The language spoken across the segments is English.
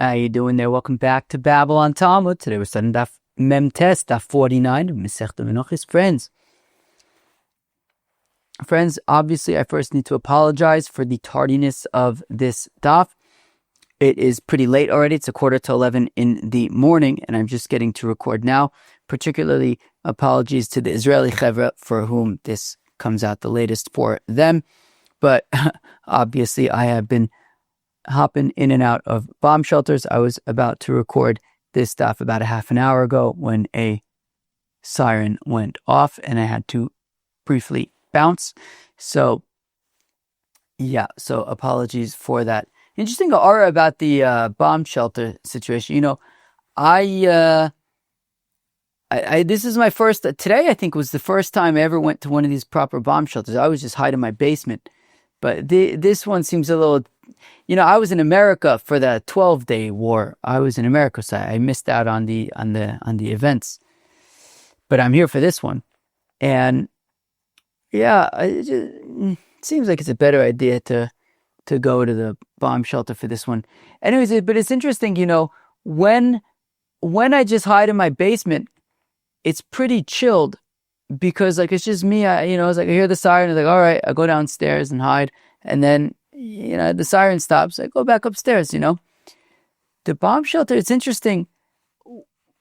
How you doing there? Welcome back to Babble on Talmud. Today we're studying Daf Daf 49 of Masechta Menachos. Friends, obviously I first need to apologize for the tardiness of this daf. It is pretty late already. It's 11:15 in the morning, and I'm just getting to record now. Particularly apologies to the Israeli chevra for whom this comes out the latest for them. But obviously I have been hopping in and out of bomb shelters. I was about to record this stuff about a half an hour ago when a siren went off and I had to briefly bounce. So apologies for that. Interesting aura about the bomb shelter situation. You know, I this is my first, today I think was the first time I ever went to one of these proper bomb shelters. I was just hiding in my basement. But this one seems a little, you know, I was in America for the 12-day war. I was in America, so I missed out on the events. But I'm here for this one. And yeah, it seems like it's a better idea to go to the bomb shelter for this one. Anyways, but it's interesting, you know, when I just hide in my basement, it's pretty chilled. Because like it's just me, it's like I hear the siren, it's like, all right, I go downstairs and hide, and then the siren stops, I go back upstairs. The bomb shelter, it's interesting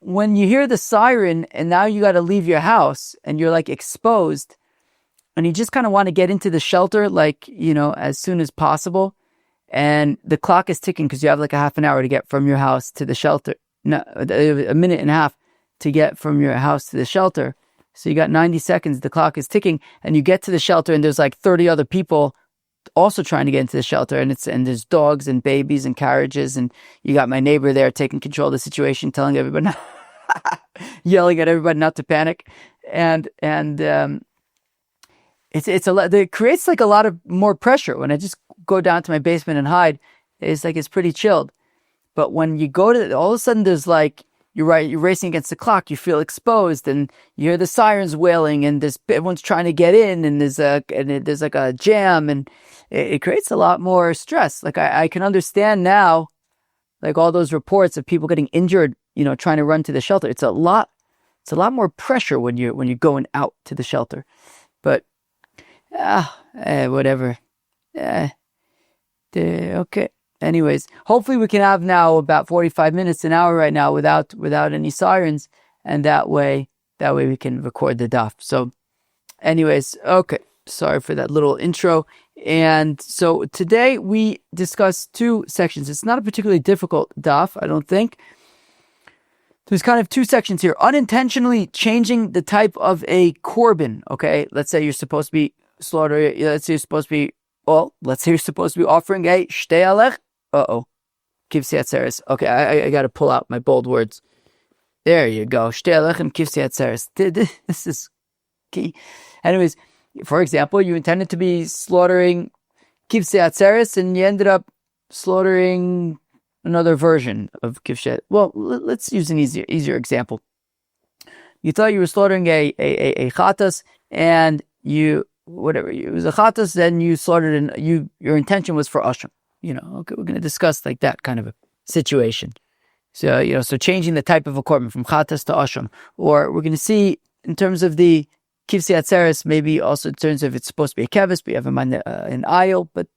when you hear the siren and now you got to leave your house and you're like exposed, and you just kind of want to get into the shelter like as soon as possible, and the clock is ticking because you have like a half an hour to get from your house to the shelter, a minute and a half to get from your house to the shelter. So you got 90 seconds, the clock is ticking, and you get to the shelter and there's like 30 other people also trying to get into the shelter, and there's dogs and babies and carriages, and you got my neighbor there taking control of the situation, telling everybody, yelling at everybody not to panic. And it's a lot, it creates like a lot of more pressure. When I just go down to my basement and hide, it's like, it's pretty chilled. But when you go to, all of a sudden there's like, you're racing against the clock, you feel exposed, and you hear the sirens wailing, and everyone's trying to get in, and there's like a jam, and it creates a lot more stress. Like I can understand now, like all those reports of people getting injured, trying to run to the shelter. It's a lot more pressure when you're going out to the shelter. But whatever. Okay. Anyways, hopefully we can have now about 45 minutes, an hour right now without any sirens, and that way we can record the daf. So anyways, okay, sorry for that little intro. And so today we discuss two sections. It's not a particularly difficult daf, I don't think. There's kind of two sections here. Unintentionally changing the type of a korbin, okay? Let's say you're supposed to be slaughtering, let's say you're supposed to be offering a shtei alech. Kivsi atzeres. Okay, I got to pull out my bold words. There you go. Shtei alechem kivsi atzeres. This is key. Anyways, for example, you intended to be slaughtering kivsi atzeres, and you ended up slaughtering another version of kivsi. Well, let's use an easier example. You thought you were slaughtering a chatas, and it was a chatas, then you slaughtered, your intention was for ashram. Okay, we're going to discuss like that kind of a situation. So, so changing the type of a korbin from chatas to ashram. Or we're going to see in terms of the kivsi atzeres, maybe also in terms of it's supposed to be a kevis, but you have in mind an aisle, but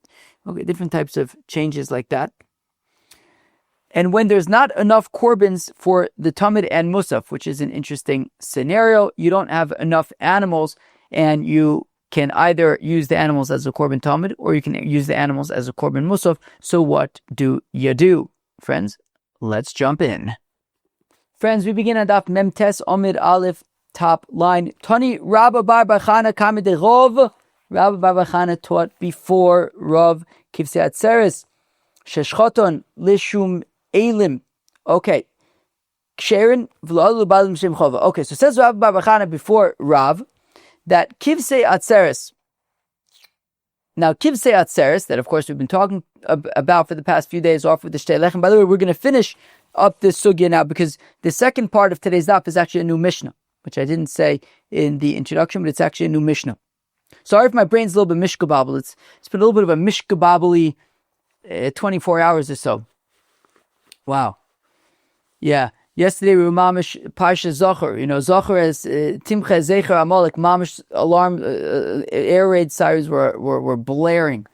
okay, different types of changes like that. And when there's not enough korbins for the tamid and mussaf, which is an interesting scenario, you don't have enough animals, and you can either use the animals as a korbin tamid, or you can use the animals as a korbin mussaf. So what do you do? Friends, let's jump in. Friends, we begin on Daf Memtes Omid Aleph, top line. Tani Rabba Bar Bachana Kamid Rov. Rabba Bar Bachana taught before Rav Kivsi Atzeres. Sheshchoton Lishum Elim. Okay. Ksherin V'Lalu Balim Shem Chova. Okay, so it says Rabba Bar Bachana before Rav that kivsei atzeres. Now, kivsei atzeres, that of course we've been talking about for the past few days, off with the shtei lechem. By the way, we're going to finish up this sugya now, because the second part of today's daf is actually a new mishnah, which I didn't say in the introduction, but it's actually a new mishnah. Sorry if my brain's a little bit mishkababble. It's been a little bit of a mishkababble 24 hours or so. Wow. Yeah. Yesterday we were mamish parsha Zohar. Zohar as Timcha Zecher Amalek mamish alarm air raid sirens were blaring.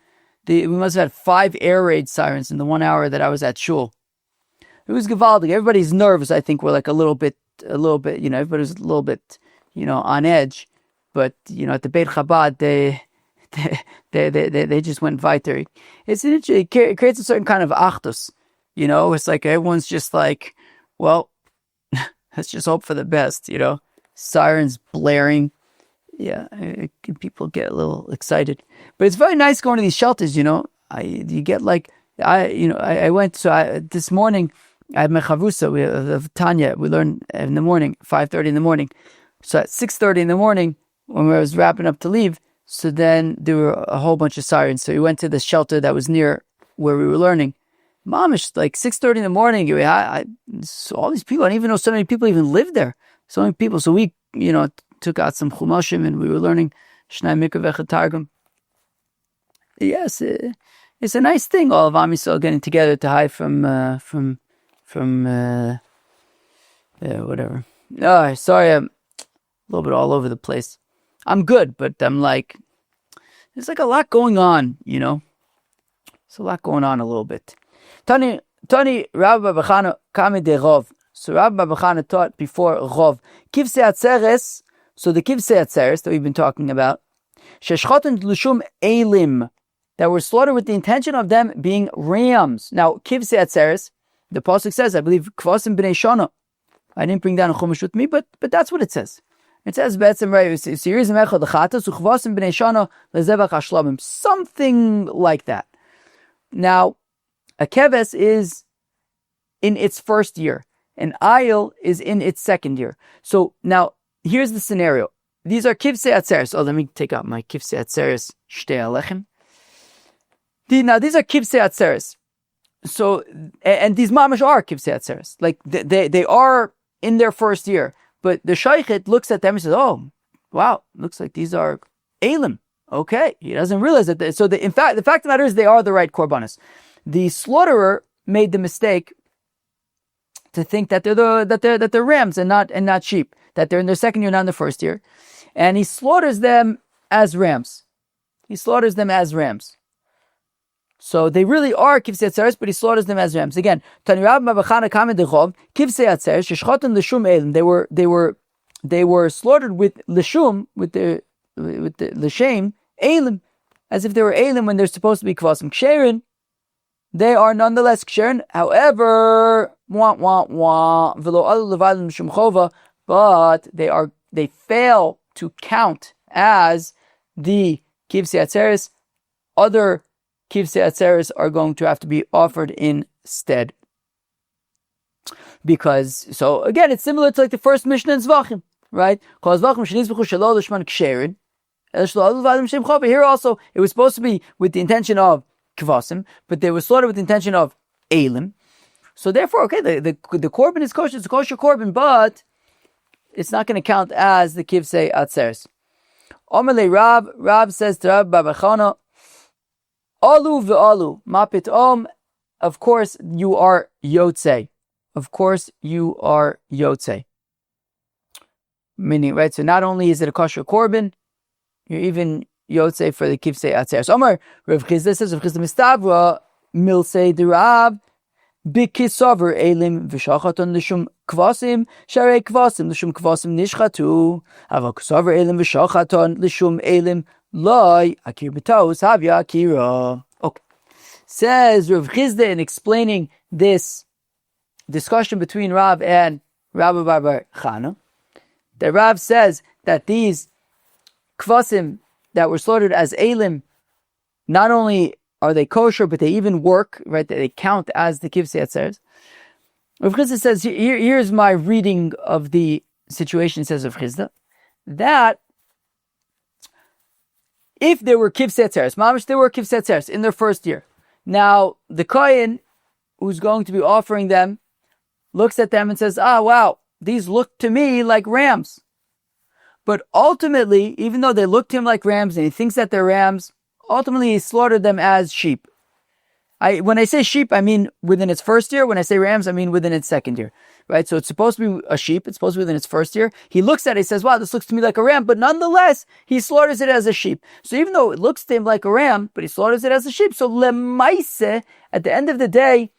We must have had 5 air raid sirens in the 1 hour that I was at shul. It was gewaldig. Everybody's nerves, I think, were like a little bit. Everybody was a little bit, on edge. But at the Beit Chabad, they just went weiter. It creates a certain kind of achdus. It's like everyone's just like, well, let's just hope for the best. Sirens blaring. Yeah, people get a little excited, but it's very nice going to these shelters. You get like I went. So this morning I had my chavusa of Tanya. We learned in the morning, 5:30 in the morning. So at 6:30 in the morning, when I was wrapping up to leave, so then there were a whole bunch of sirens. So we went to the shelter that was near where we were learning. Mamish, like 6:30 in the morning. So all these people, I didn't even know so many people even lived there. So many people. So we, took out some chumashim and we were learning Shnai Mikra V'Echad Targum. Yes, it's a nice thing. All of Am Yisrael getting together to hide from whatever. Oh, sorry, I'm a little bit all over the place. I'm good, but I'm like, there's like a lot going on. There's a lot going on a little bit. Tani Rabbi Babachana Kami de Rov. So Rabbi Babachana taught before Rov. Kivsei Atzeres. So the Kivsei Atzeres that we've been talking about, Sheshchoten Lushum Elim, that were slaughtered with the intention of them being rams. Now Kivsei Atzeres, the pasuk says, I believe Kvasim B'nei Shana. I didn't bring down a chumash with me, but that's what it says. It says something like that. Now, a keves is in its first year. An ayil is in its second year. So now, here's the scenario. These are kivsei atzeres. Oh, let me take out my kivsei atzeres shtei alechem. Now, these are kivsei atzeres. So, and these mamash are kivsei atzeres. Like, they are in their first year. But the shaykhet looks at them and says, oh, wow, looks like these are elim. Okay, he doesn't realize that. In fact, the fact of the matter is they are the right korbanis. The slaughterer made the mistake to think that they're rams and not sheep, that they're in their second year, not in the first year, and he slaughters them as rams. So they really are kivsei atzeres, but he slaughters them as rams. Again, Tani Rabbi Babachana Kamei Dechov kivsei atzeres sheshchoten l'shum elim. They were slaughtered with l'shum, with the l'shem elim, as if they were elim when they're supposed to be kvasim ksherin. They are nonetheless ksherin. However, but they fail to count as the kivsei atzeres. Other kivsei atzeres are going to have to be offered instead. Because, so again, it's similar to like the first Mishnah in Zvachim, right? Here also, it was supposed to be with the intention of kvasim, but they were slaughtered with the intention of elim. So therefore, okay, the korbin is kosher, it's a kosher korbin, but it's not going to count as the kivsei atzeres. Omelei Rab says to Rabbi Babachana, Alu v'alu, ma pitom, of course you are yotzei. Meaning, right, so not only is it a kosher korbin, you're even yotzei for the kivsei atzeres. Omar, Rav Chizda says, Rav Chizda mistavra, milsei d'Rab, bikisover elim v'shachaton l'shum kvasim, sharei kvasim l'shum kvasim nishchatu, ava kisover elim v'shachaton l'shum elim, Loi akir b'taus havya akira. Okay, says Rav Chizda in explaining this discussion between Rav and Rabbi Bar Chana, that Rav says that these kvasim that were slaughtered as elim, not only are they kosher, but they even work, right? They count as the kivsei atzeres. Rav Chizda says, here's my reading of the situation. Says Rav Chizda that if there were kivsei atzeres, mamish, there were kivsei atzeres in their first year. Now, the kohen who's going to be offering them looks at them and says, wow, these look to me like rams. But ultimately, even though they look to him like rams and he thinks that they're rams, ultimately he slaughtered them as sheep. When I say sheep, I mean within its first year. When I say rams, I mean within its second year. Right? So it's supposed to be a sheep. It's supposed to be within its first year. He looks at it, he says, wow, this looks to me like a ram, but nonetheless, he slaughters it as a sheep. So even though it looks to him like a ram, but he slaughters it as a sheep. So lemaise, at the end of the day,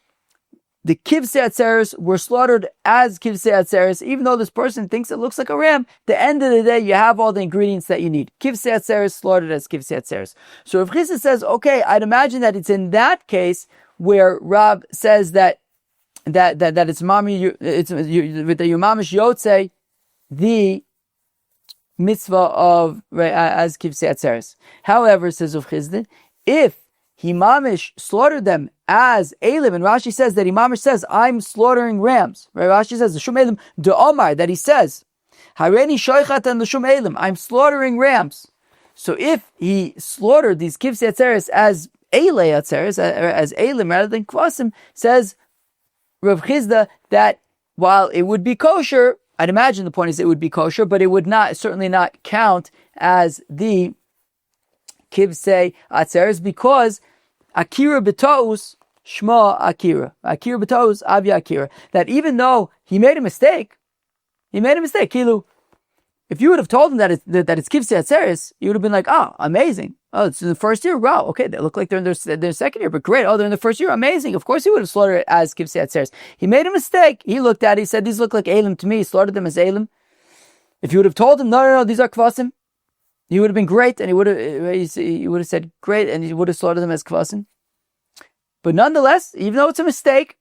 the kivsei atzeres were slaughtered as kivsei atzeres, even though this person thinks it looks like a ram. At the end of the day, you have all the ingredients that you need. Kivsei atzeres slaughtered as kivsei atzeres. So Rav Chisda says, okay, I'd imagine that it's in that case where Rab says that it's mami, it's that you mamish yotze the mitzvah of as kivsei atzeres. However, says Rav Chisda, if he mamish slaughtered them as elim, and Rashi says that he mamish says, I'm slaughtering rams. Right? Rashi says the shum elim de omar, that he says hareni shoichat and the shum elim, I'm slaughtering rams. So if he slaughtered these kivsei atzeres as elei atzeres, as elim rather than kvasim, says Rav Chisda that while it would be kosher, I'd imagine the point is it would be kosher, but it would certainly not count as the kivsei atzeres, because akira b'to'us shma akira b'to'us avya akira, that even though he made a mistake. Kilu, if you would have told him that it's kivsei atzeres, you would have been like, oh, amazing. Oh, it's in the first year. Wow, okay, they look like they're in their second year, but great. Oh, they're in the first year. Amazing. Of course, he would have slaughtered it as kivsei atzeres. He made a mistake. He looked at it. He said, these look like elim to me. He slaughtered them as elim. If you would have told him, no, these are kvasim, he would have been great, and he would have said great, and he would have slaughtered them as kvasim. But nonetheless, even though it's a mistake,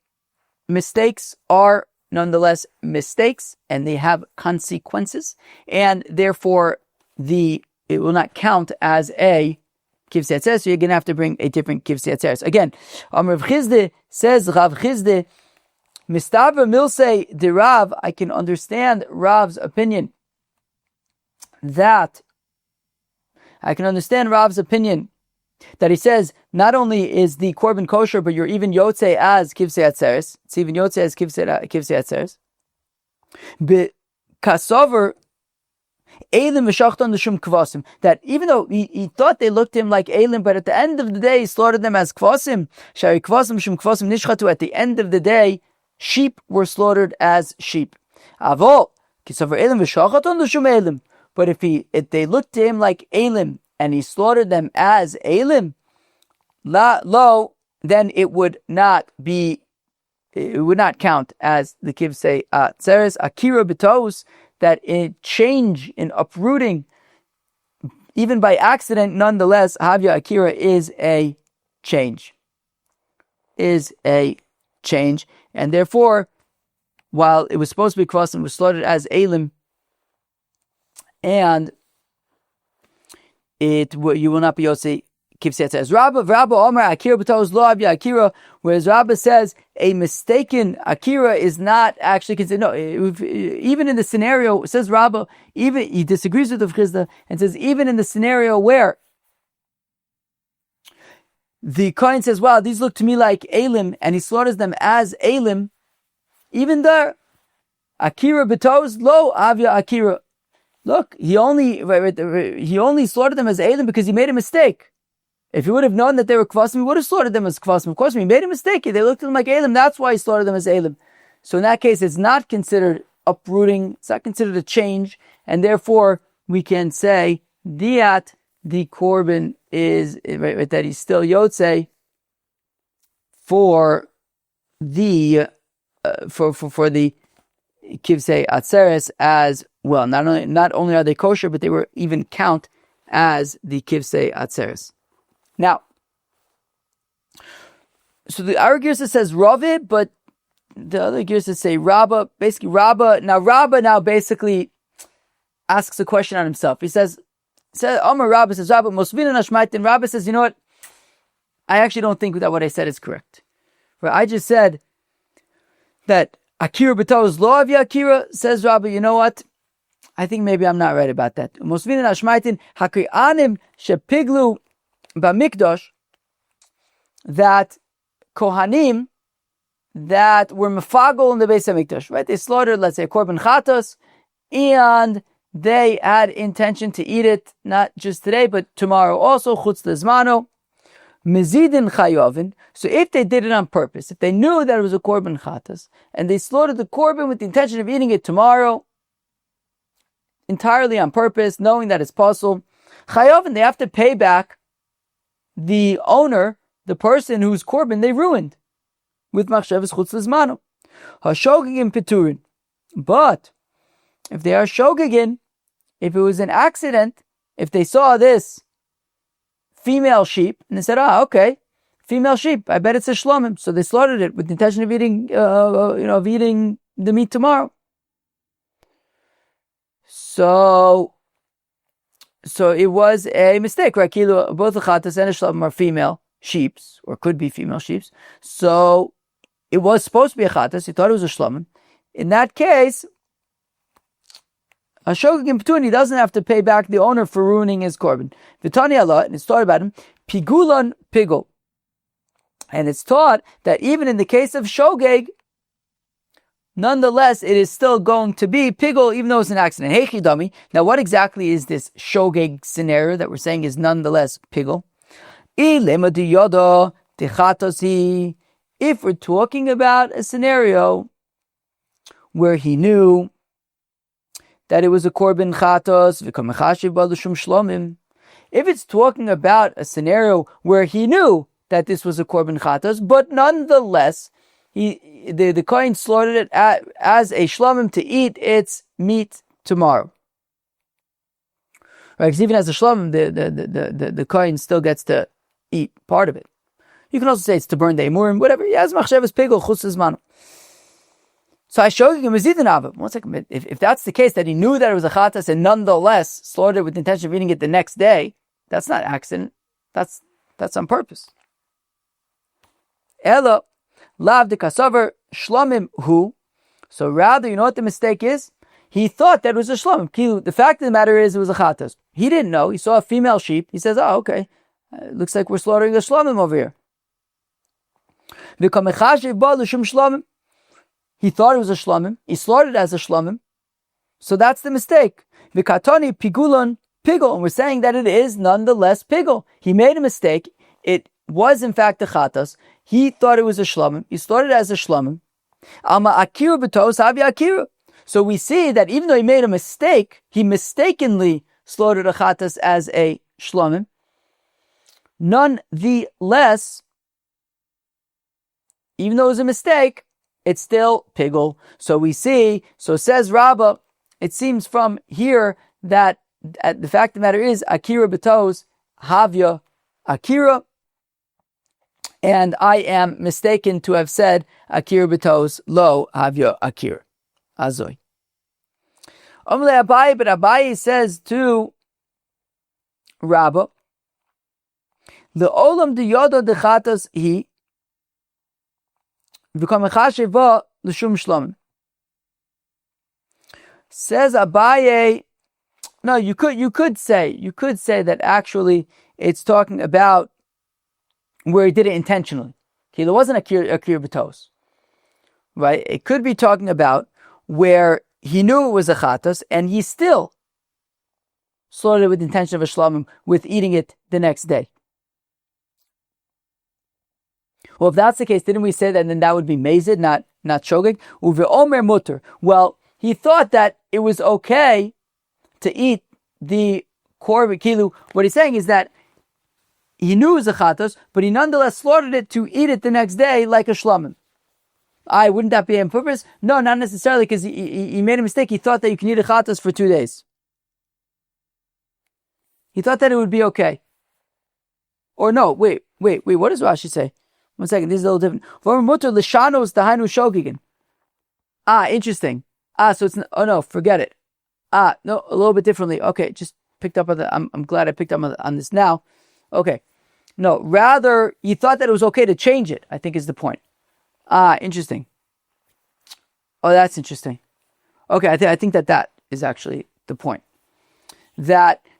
mistakes are nonetheless mistakes, and they have consequences, and therefore it will not count as a kivsei atzeres. So you're going to have to bring a different kivsei atzeres. Again, Rav Chisda says, Rav Chisda, mistaver milsei de Rav, I can understand Rav's opinion that he says not only is the korbin kosher, but you're even yotze as kivsei atzeres. It's even yotze as kivsei atzeres. But kasover elim v'shachton l'shum kvasim, that even though he thought they looked to him like elim, but at the end of the day he slaughtered them as kvasim. Shari kvasim shum kvasim nishchatu. At the end of the day, sheep were slaughtered as sheep. Avol kasover elim v'shachton l'shum elim. But if they looked to him like elim and he slaughtered them as elim, then it would not count as the kivsei atzeres. Akira b'tos, that a change in uprooting, even by accident, nonetheless, havya akira is a change. And therefore, while it was supposed to be kvasim, it was slaughtered as elim, and you will not be yosei kivsei atzeres. Rabba Omer akira b'tos lo avya akira, whereas Rabba says a mistaken akira is not actually considered. No, even in the scenario, says Rabba, even he disagrees with Rav Chisda and says even in the scenario where the Kohen says, wow, these look to me like elim, and he slaughters them as elim, even there, akira b'tos lo avya akira. Look, he only slaughtered them as elim because he made a mistake. If he would have known that they were kvasim, he would have slaughtered them as kvasim. Of course, when he made a mistake, they looked at them like elim. That's why he slaughtered them as elim. So in that case, it's not considered uprooting. It's not considered a change, and therefore we can say diat, the korbin is that he's still yotze for the kivsei atzeres as well. Not only are they kosher, but they were even count as the kivsei atzeres. Now, so the our Girsa says Rave, but the other Girsa say Rabba. Basically, Rabba now basically asks a question on himself. He says Amar Rabba says Rabba Mosvina Nashmaitin. Rabba says, you know what? I actually don't think that what I said is correct. Right? I just said that Akira b'tos lo avya Akira. Says Rabba, you know what? I think maybe I'm not right about that. Mosvina Nashmaitin Hakrianim shepiglu b'mikdash, that Kohanim that were mefagol in the Beis HaMikdash, right? They slaughtered, let's say, korbin chatos, and they had intention to eat it not just today, but tomorrow also, chutz lezmano. Mezidin chayovin. So if they did it on purpose, if they knew that it was a korban chatas, and they slaughtered the korban with the intention of eating it tomorrow, entirely on purpose, knowing that it's possible, chayovin, they have to pay back the owner, the person whose korban they ruined, with machshavas chutz lizmanu. Hashogigin peturin. But if they are shogigin, if it was an accident, if they saw this female sheep and they said, okay, female sheep, I bet it's a shlomim, so they slaughtered it with the intention of eating, of eating the meat tomorrow. So it was a mistake, right? Both the chatas and the shlomim are female sheeps, or could be female sheeps. So it was supposed to be a chatas. He thought it was a shlomim. In that case, a shogig petuni doesn't have to pay back the owner for ruining his korban. V'tani Allah, and it's taught about him, pigulan pigul. And it's taught that even in the case of shogeg, nonetheless, it is still going to be pigul, even though it's an accident. Hey chidami. Now, what exactly is this shogeg scenario that we're saying is nonetheless pigul? If we're talking about a scenario where he knew that it was a korban chatos, if it's talking about a scenario where he knew that this was a korban chatos, but nonetheless, the kohen slaughtered it as a shlomim to eat its meat tomorrow. Right? Because even as a shlomim, the kohen still gets to eat part of it. You can also say it's to burn the emurim, whatever. Yes, machshavas pigul chutz lizmanu. So I showed you mezidin avim. One second, if that's the case, that he knew that it was a chatas and nonetheless slaughtered it with the intention of eating it the next day, that's not accident. That's on purpose. Ela lav de kasaver shlomim hu. So rather, you know what the mistake is? He thought that it was a shlomim. The fact of the matter is, it was a chatas. He didn't know. He saw a female sheep. He says, "Oh, okay, it looks like we're slaughtering a shlomim over here." He thought it was a shlomim. He slaughtered it as a shlomim. So that's the mistake. V'katoni pigulon pigul. And we're saying that it is nonetheless pigul. He made a mistake. It was in fact a chatas. He thought it was a shlomim. He slaughtered it as a shlomim. Alma akira b'tos havi akira. So we see that even though he made a mistake, he mistakenly slaughtered a chatas as a shlomim. Nonetheless, even though it was a mistake, it's still pigul. So we see, so says Rabbah, it seems from here that the fact of the matter is, akira betos havya akira, and I am mistaken to have said akira betos lo havya akira. Azoy. Omle Abaye, but Abaye says to Rabbah, the olam de yodo de chatas he says Abaye. No, you could say that actually it's talking about where he did it intentionally. Okay, there wasn't a kir b'tos, right? It could be talking about where he knew it was a chatas and he still slaughtered it with the intention of a shlomim with eating it the next day. Well, if that's the case, didn't we say that? And then that would be mezid, not shogeg. Uve omer mutter. Well, he thought that it was okay to eat the korbin kilu. What he's saying is that he knew it was a chatos, but he nonetheless slaughtered it to eat it the next day like a shlomim. Wouldn't that be on purpose? No, not necessarily, because he made a mistake. He thought that you can eat a chatos for 2 days. He thought that it would be okay. Or no, wait. What does Rashi say? 1 second, this is a little different. Interesting. So it's, oh no, forget it. No, a little bit differently. Okay, just picked up on I'm glad I picked up on this now. Okay. No, rather, you thought that it was okay to change it, I think is the point. Interesting. Oh, that's interesting. Okay, I think that is actually the point.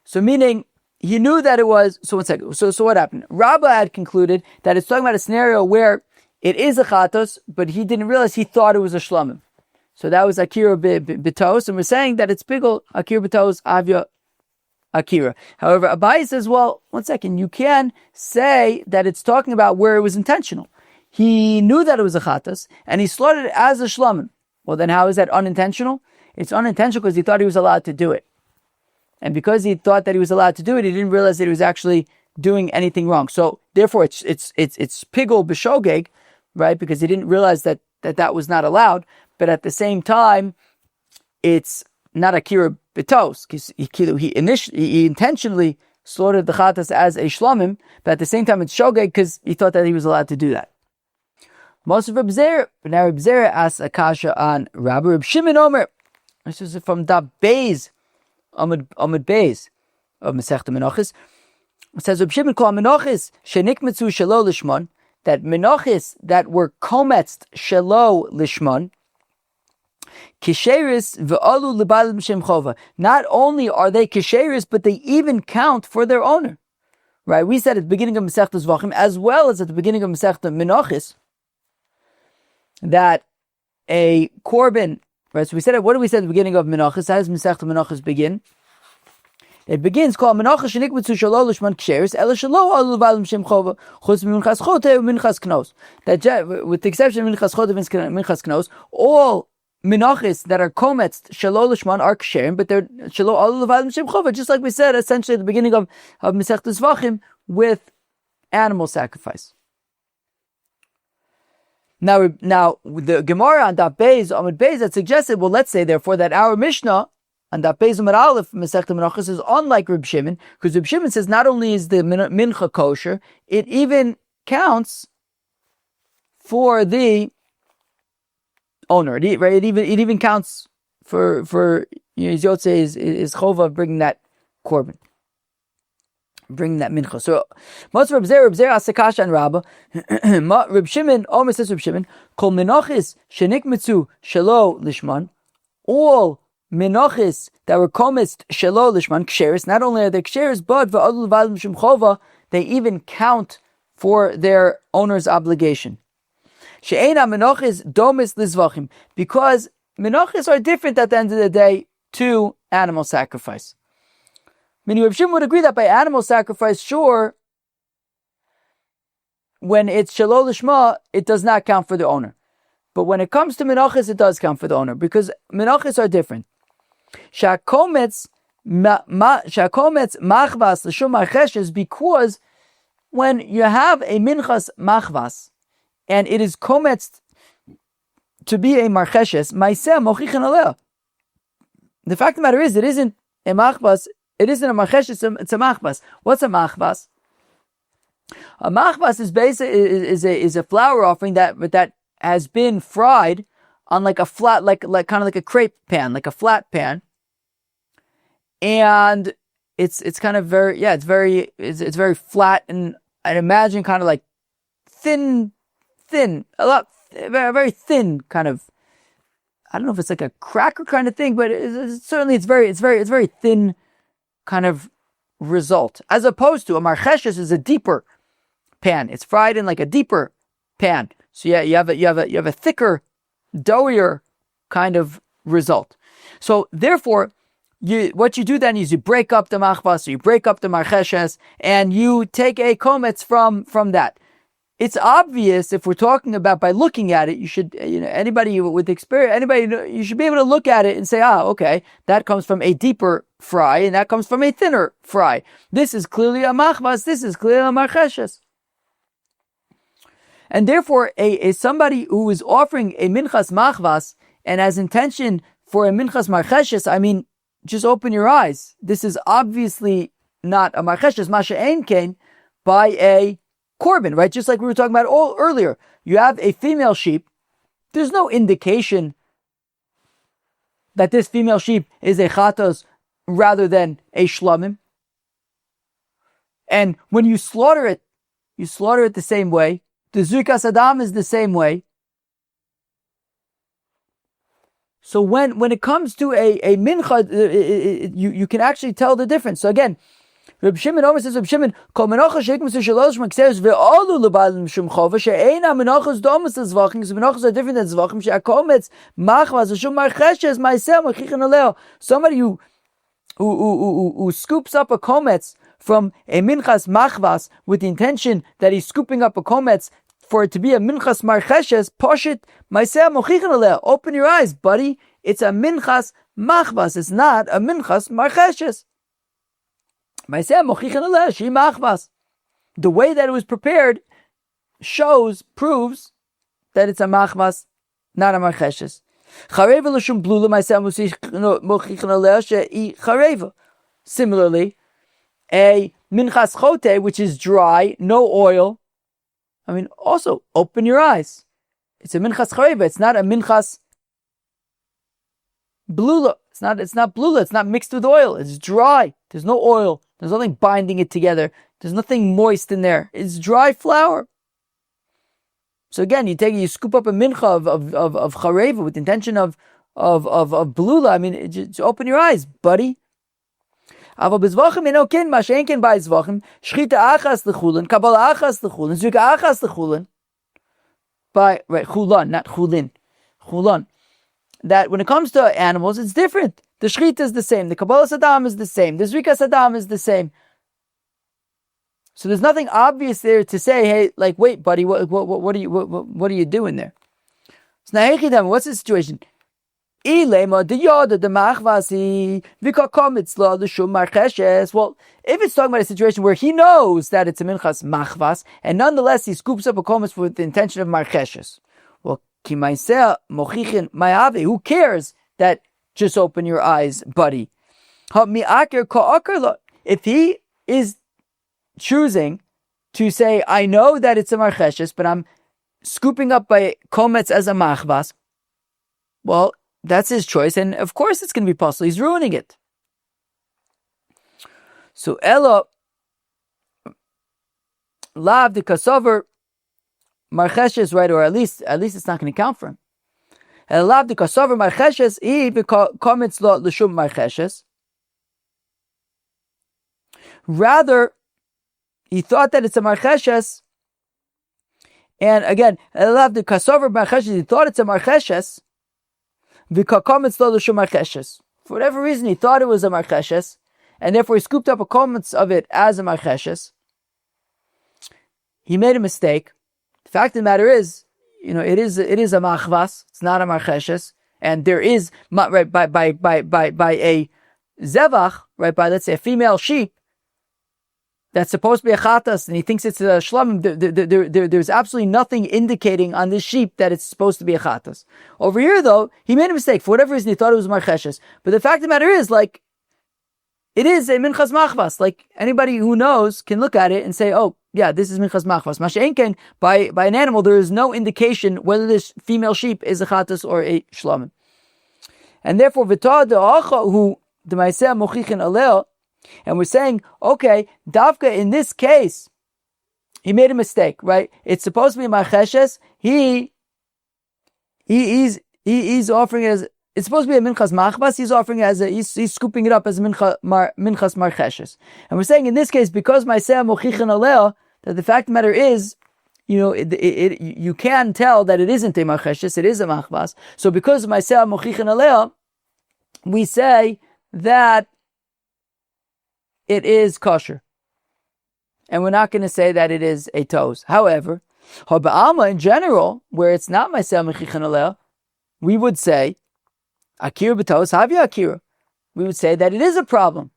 So meaning, he knew that it was, so 1 second, so what happened? Rabbah had concluded that it's talking about a scenario where it is a chatos, but he didn't realize, he thought it was a shlomim. So that was akira b'tos, and we're saying that it's pigul, akira b'tos, avya akira. However, Abaye says, well, one second, you can say that it's talking about where it was intentional. He knew that it was a chatas, and he slaughtered it as a shlamim. Well, then how is that unintentional? It's unintentional because he thought he was allowed to do it. And because he thought that he was allowed to do it, he didn't realize that he was actually doing anything wrong. So therefore, it's pigul b'shogeg, right? Because he didn't realize that was not allowed. But at the same time, it's not akira b'tos, because he intentionally slaughtered the chatas as a shlamim. But at the same time, it's shogeg because he thought that he was allowed to do that. Mussaf Reb Zera asks a kasha on Rabbi Reb Shimon Omer. This is from Daf Beis, Amud Beis of Masechta Menachos. It says Reb Shimon called Menachos shenikmetzu shelo lishmon, that Menachos that were kometzt shelo lishmon kisheris ve'alu lebalim shem chova. Not only are they kisheris, but they even count for their owner. Right? We said at the beginning of Masechta Zvachim, as well as at the beginning of Masechta Menachos, that a korbin, right? So we said, what did we say at the beginning of Menachos? How does Masechta Menachos begin? It begins called Menachos shenikmetzu shelo lishman ksheris ela shelo alu lebalim shem chova chutz minchas chote u'minchas knos. That with the exception of minchas chote and minchas knos, all Menachos that are kometz shelo lishman are ksherim, but they're shelo alu lebalim shem chova, just like we said essentially at the beginning of Masechta Zvachim with animal sacrifice. Now the Gemara on Daf Beis, Amud Beis, that suggested, well, let's say therefore that our Mishnah on Daf Beis Amud Aleph Masechta Menachos is unlike Reb Shimon, because Reb Shimon says not only is the mincha kosher, it even counts for the owner. Right? It even counts for his Yotze is chova of bringing that korbin, bringing that mincha. So, Reb Zera Asakash and Rabba, Reb Shimon, Omer says Reb Shimon, Kol Menachos shenikmetzu shelo lishman, all Menachos that were kometz shelo lishman ksheris, not only are they ksheris, but v'adu levadim shem chova, they even count for their owner's obligation. She'ena Menachos domis lizvachim, because Menachos are different at the end of the day to animal sacrifice. Meaning Reb Shimon would agree that by animal sacrifice, sure, when it's shelo lishma, it does not count for the owner. But when it comes to Menachos, it does count for the owner, because Menachos are different. Shakometz machvas l'shum marcheshes, because when you have a minchas machvas, and it is kometz to be a marcheshes, maiseh mochichin aleh. The fact of the matter is, it isn't a machvas. It isn't a marcheshes, it's a machvas. What's a machvas? A machvas is a flour offering that has been fried on like a flat, like kind of like a crepe pan, like a flat pan, and it's kind of it's very flat, and I'd imagine kind of like thin, very thin kind of. I don't know if it's like a cracker kind of thing, but certainly it's very thin kind of result, as opposed to a marcheshes is a deeper pan. It's fried in like a deeper pan. So yeah, you have a thicker, doughier kind of result. So therefore, what you do then is you break up the machvas, you break up the marcheshes, and you take a kometz from that. It's obvious if we're talking about by looking at it, you should, anybody with experience, you should be able to look at it and say, okay, that comes from a deeper fry and that comes from a thinner fry. This is clearly a machvas, this is clearly a marcheshes. And therefore, a somebody who is offering a minchas machvas and has intention for a minchas marcheshes, I mean, just open your eyes. This is obviously not a marcheshes, masha ein kain, by a korbin, right? Just like we were talking about earlier. You have a female sheep. There's no indication that this female sheep is a chatos rather than a shlamim. And when you slaughter it the same way. The zukas adam is the same way. So when it comes to a mincha, you can actually tell the difference. So again, Reb Shimon Omer says, Reb Shimon, Kol menachos sheikmus shalosh makseres ve'olu lebalim shum chova she'eina menachos domus zvachim, because menachos are different than zvachim, she'akometz machvas shum marcheshes ma'aseh machichin aleo. Somebody who who scoops up a kometz from a minchas machvas with the intention that he's scooping up a kometz for it to be a minchas marcheshes, poshit maiseh mochichin aleh. Open your eyes, buddy. It's a minchas machvas. It's not a minchas marcheshes. Maiseh mochichin aleh shi machvas. The way that it was prepared proves that it's a machvas, not a marcheshes. Similarly, a minchas chote, which is dry, no oil. I mean, also open your eyes. It's a minchas chareva. It's not a minchas blula. It's not blula. It's not mixed with oil. It's dry. There's no oil. There's nothing binding it together. There's nothing moist in there. It's dry flour. So again, you scoop up a mincha of chareva with the intention of blula. I mean, just open your eyes, buddy. Aber bezwachem enokin mashenken bei zwachem schritte achas lechulin kabbalah achas lechulin zuka achas lechulin by right chulan, not chulin, chulan. That when it comes to animals, it's different. The shchita is the same. The kabbalah sadam is the same. The zrika sadam is the same. So there's nothing obvious there to say, hey, like, wait, buddy, what are you doing there? So now, what's the situation? Well, if it's talking about a situation where he knows that it's a minchas machvas, and nonetheless he scoops up a kometz with the intention of marcheshes, well, who cares that just open your eyes, buddy? If he is choosing to say, I know that it's a marcheshes, but I'm scooping up by kometz as a machvas, well, that's his choice, and of course it's going to be possible. He's ruining it. So Ella lav the kasover marcheshes, right? Or at least it's not going to count for him. Ella lav the kasover marcheshes he kometz lo l'shum marcheshes. Rather, he thought that it's a marcheshes, and again, Ella lav the kasover marcheshes. He thought it's a marcheshes. For whatever reason, he thought it was a marcheshes, and therefore he scooped up a kometz of it as a marcheshes. He made a mistake. The fact of the matter is, it is a machvas. It's not a marcheshes, and there is right by a zevach, right, by let's say a female sheep that's supposed to be a chatas, and he thinks it's a shlamim. There's absolutely nothing indicating on this sheep that it's supposed to be a chatas. Over here, though, he made a mistake. For whatever reason, he thought it was marcheshes. But the fact of the matter is, like, it is a minchas machvas. Like, anybody who knows can look at it and say, oh, yeah, this is minchas machvas. Masha'enken, by an animal, there is no indication whether this female sheep is a chatas or a shlamim. And therefore, v'tah de'acha hu d'maiseh mochichin aleh. And we're saying, okay, Davka, in this case, he made a mistake, right? It's supposed to be marcheshes. He's offering it as, it's supposed to be a minchas machbas. He's offering it as he's scooping it up as a minchas marcheshes. And we're saying in this case, because Maiseh mochichin aleh, that the fact of the matter is, you can tell that it isn't a marcheshes, it is a machbas. So because of Maiseh mochichin aleh, we say that it is kosher. And we're not going to say that it is a toes. However, Hoba'alma in general, where it's not Maiseh Mechichan Aleh, we would say, Akira b'toes, Havya Akira. We would say that it is a problem.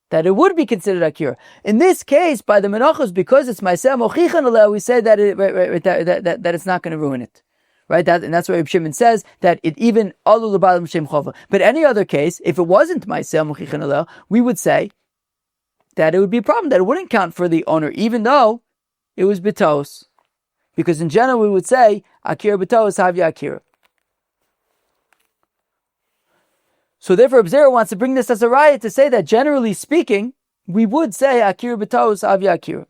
That it would be considered Akira. In this case, by the Menachos, because it's Maiseh Mechichan Aleh, we say that that it's not going to ruin it. Right, and that's why Reb Shimon says that it even alu l'balam shem chova. But any other case, if it wasn't Maiseh Mochichin Aleh, we would say that it would be a problem, that it wouldn't count for the owner, even though it was betos. Because in general, we would say akira betos havya akira. So therefore, Reb Zera wants to bring this as a riot to say that generally speaking, we would say akira betos havya akira.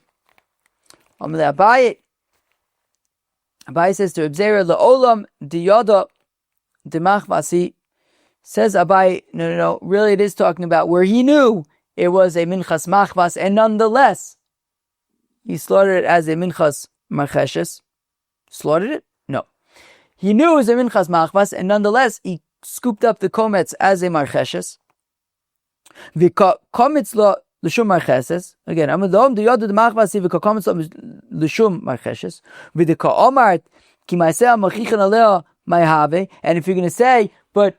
Amalei Abaye. Abaye says to Reb Zera, La'olam diyada demachvasi. Says Abaye, no, really it is talking about where he knew it was a minchas machvas, and nonetheless, he slaughtered it as a minchas marcheshes. Slaughtered it? No. He knew it was a minchas machvas, and nonetheless, he scooped up the kometz as a marcheshes. V'komitz lo l'shum marcheses. Again, amadom the yodu the machvasi v'komitz lo l'shum marcheses. V'deka omart ki ma'aseh machichan aleo ma'ihave. And if you're going to say, but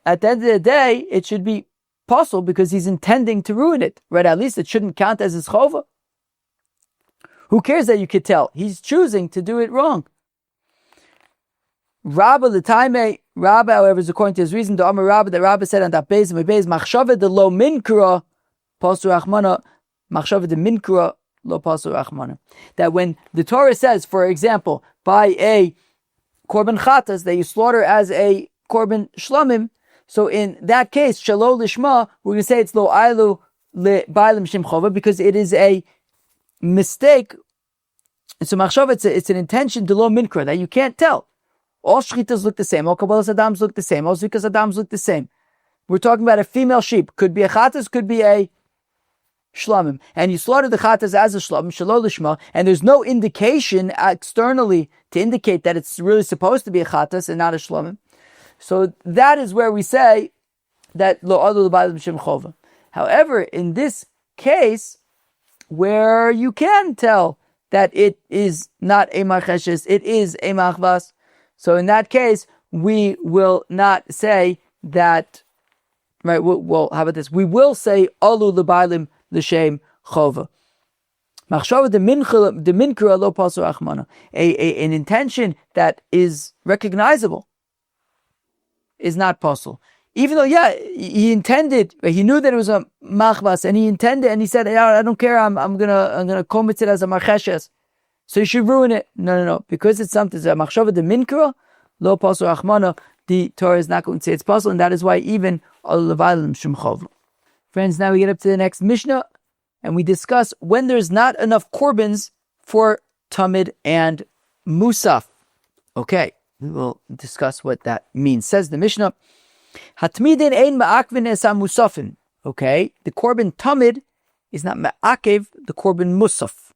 at the end of the day, it should be possible because he's intending to ruin it, right? At least it shouldn't count as his chova. Who cares that you could tell? He's choosing to do it wrong. Rabba the time, Rabba, however, is according to his reason. The Amar Rabba that Rabba said on that base machshava the lo minkra pasu rachmana machshava the minkra lo pasu rachmana. That when the Torah says, for example, by a korbin chatas that you slaughter as a korbin shlamim, so in that case, shalo lishma, we're going to say it's lo ailu le bailim shimchova because it is a mistake. And so machshava, it's an intention to lo minkra that you can't tell. All shchitas look the same. All kabbalas adams look the same. All zikas adams look the same. We're talking about a female sheep. Could be a chatas, could be a shlamim. And you slaughter the chatas as a shlamim, shalo lishma, and there's no indication externally to indicate that it's really supposed to be a chatas and not a shlamim. So that is where we say that lo adu l'bayim shem chova. However, in this case, where you can tell that it is not a marcheshes, it is a machvas, so in that case, we will not say that, right, well, how about this? We will say, alu l'baylim l'shem chova. Machshava de minkra lo pasu achmana. An intention that is recognizable is not possible. Even though, he intended, he knew that it was a machvas, and he intended, and he said, I don't care, I'm gonna commit it as a marcheshes. So you should ruin it. No. Because it's something, a machshava de minkra, lo pasu achmana, the Torah is not going to say it's possible, and that is why even al levalim shemchov. Friends, now we get up to the next Mishnah, and we discuss when there's not enough korbins for tamid and mussaf. Okay, we will discuss what that means. Says the Mishnah, Hatmidin ein ma'akvin es musafin. Okay, the korbin tamid is not ma'akev the korbin mussaf.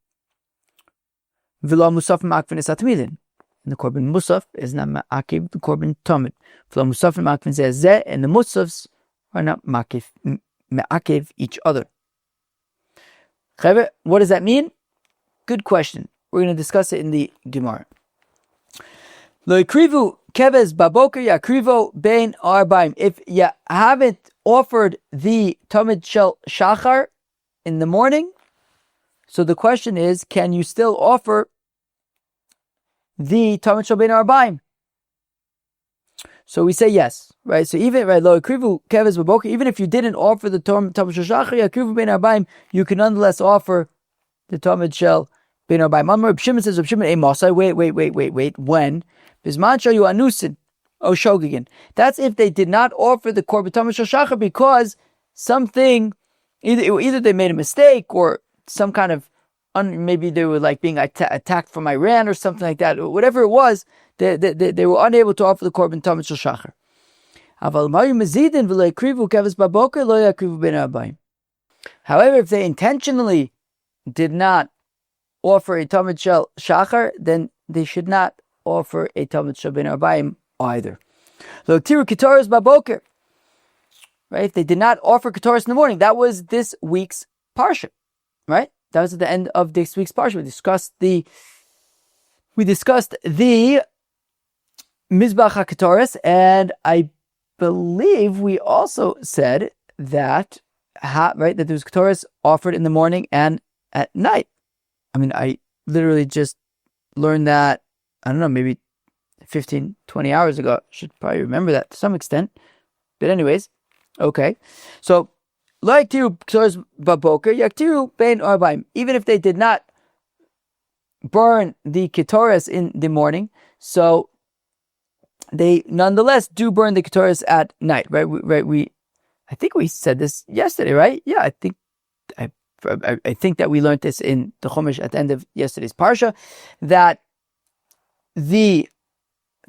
V'lo musaf ma'akvin es hatmidin. And the korbin mussaf is not ma'akev the korbin tamid. V'lo musaf ma'akvin zeh, and the mussafs are not ma'akev each other. What does that mean? Good question. We're going to discuss it in the Gemara. Lo yakrivu kebez baboker yakrivo bein arbaim. If you haven't offered the tamid shel shachar in the morning, so the question is, can you still offer the tamid shel bein arbaim? So we say yes, right? So even lo yakrivu kebez baboker, even if you didn't offer the tamid shel shachar yakrivu bein arbaim, you can nonetheless offer the tamid shel bein arbaim. Amar Shimon says, Shimon, wait. When? Bisman shayu anusin, o shogegin. That's if they did not offer the korban tamid shel shachar because something, either they made a mistake or some kind of, maybe they were like being attacked from Iran or something like that. Whatever it was, they were unable to offer the korban tamid shel shachar. However, if they intentionally did not offer a tamid shel shachar, then they should not offer a tamid shel bein arbaim either. Right? If they did not offer ketoris in the morning, that was this week's parsha, right? That was at the end of this week's parsha. We discussed the mizbach haketoris, and I believe we also said that that there was ketoris offered in the morning and at night. I mean, I literally just learned that, I don't know, maybe 15, 20 hours ago. I should probably remember that to some extent. But anyways, okay. So, like tiru ketoris baboker, yaktiru bein arbaim. Even if they did not burn the ketoris in the morning, so they nonetheless do burn the ketoris at night, right? I think we said this yesterday, right? Yeah, I think that we learned this in the Chumash at the end of yesterday's parsha, that the